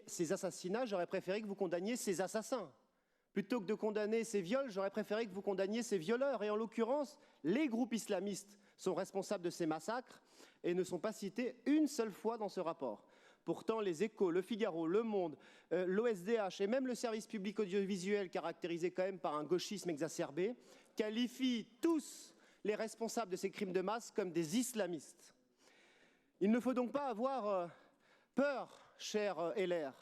ces assassinats, j'aurais préféré que vous condamniez ces assassins. Plutôt que de condamner ces viols, j'aurais préféré que vous condamniez ces violeurs. Et en l'occurrence, les groupes islamistes sont responsables de ces massacres et ne sont pas cités une seule fois dans ce rapport. Pourtant, les Échos, le Figaro, Le Monde, l'OSDH et même le service public audiovisuel, caractérisé quand même par un gauchisme exacerbé, qualifient tous les responsables de ces crimes de masse comme des islamistes. Il ne faut donc pas avoir peur, cher LR.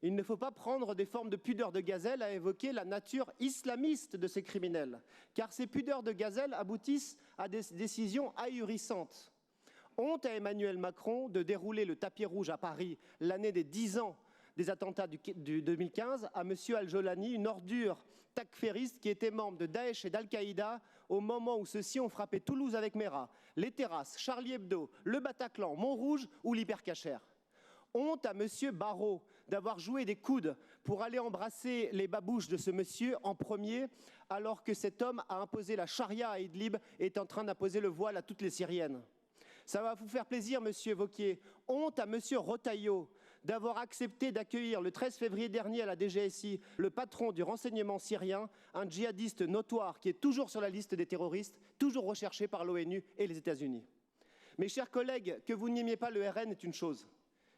Il ne faut pas prendre des formes de pudeur de gazelle à évoquer la nature islamiste de ces criminels, car ces pudeurs de gazelle aboutissent à des décisions ahurissantes. Honte à Emmanuel Macron de dérouler le tapis rouge à Paris l'année des 10 ans des attentats du 2015 à M. Al-Jolani, une ordure takfériste qui était membre de Daesh et d'Al-Qaïda au moment où ceux-ci ont frappé Toulouse avec Mera, les Terrasses, Charlie Hebdo, le Bataclan, Montrouge ou l'Hypercacher. Honte à M. Barrot d'avoir joué des coudes pour aller embrasser les babouches de ce monsieur en premier, alors que cet homme a imposé la charia à Idlib et est en train d'imposer le voile à toutes les Syriennes. Ça va vous faire plaisir, monsieur Wauquiez. Honte à monsieur Retailleau d'avoir accepté d'accueillir le 13 février dernier à la DGSI le patron du renseignement syrien, un djihadiste notoire qui est toujours sur la liste des terroristes, toujours recherché par l'ONU et les États-Unis. Mes chers collègues, que vous n'aimiez pas le RN est une chose.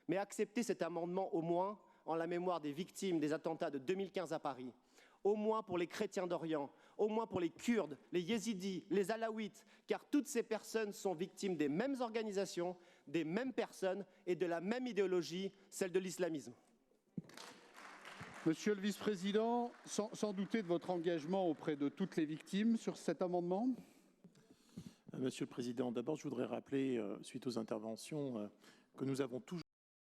Mais acceptez cet amendement au moins en la mémoire des victimes des attentats de 2015 à Paris, au moins pour les chrétiens d'Orient, au moins pour les Kurdes, les Yézidis, les Alaouites, car toutes ces personnes sont victimes des mêmes organisations, des mêmes personnes et de la même idéologie, celle de l'islamisme. Monsieur le vice-président, sans douter de votre engagement auprès de toutes les victimes sur cet amendement. Monsieur le Président, d'abord je voudrais rappeler, suite aux interventions, que nous avons toujours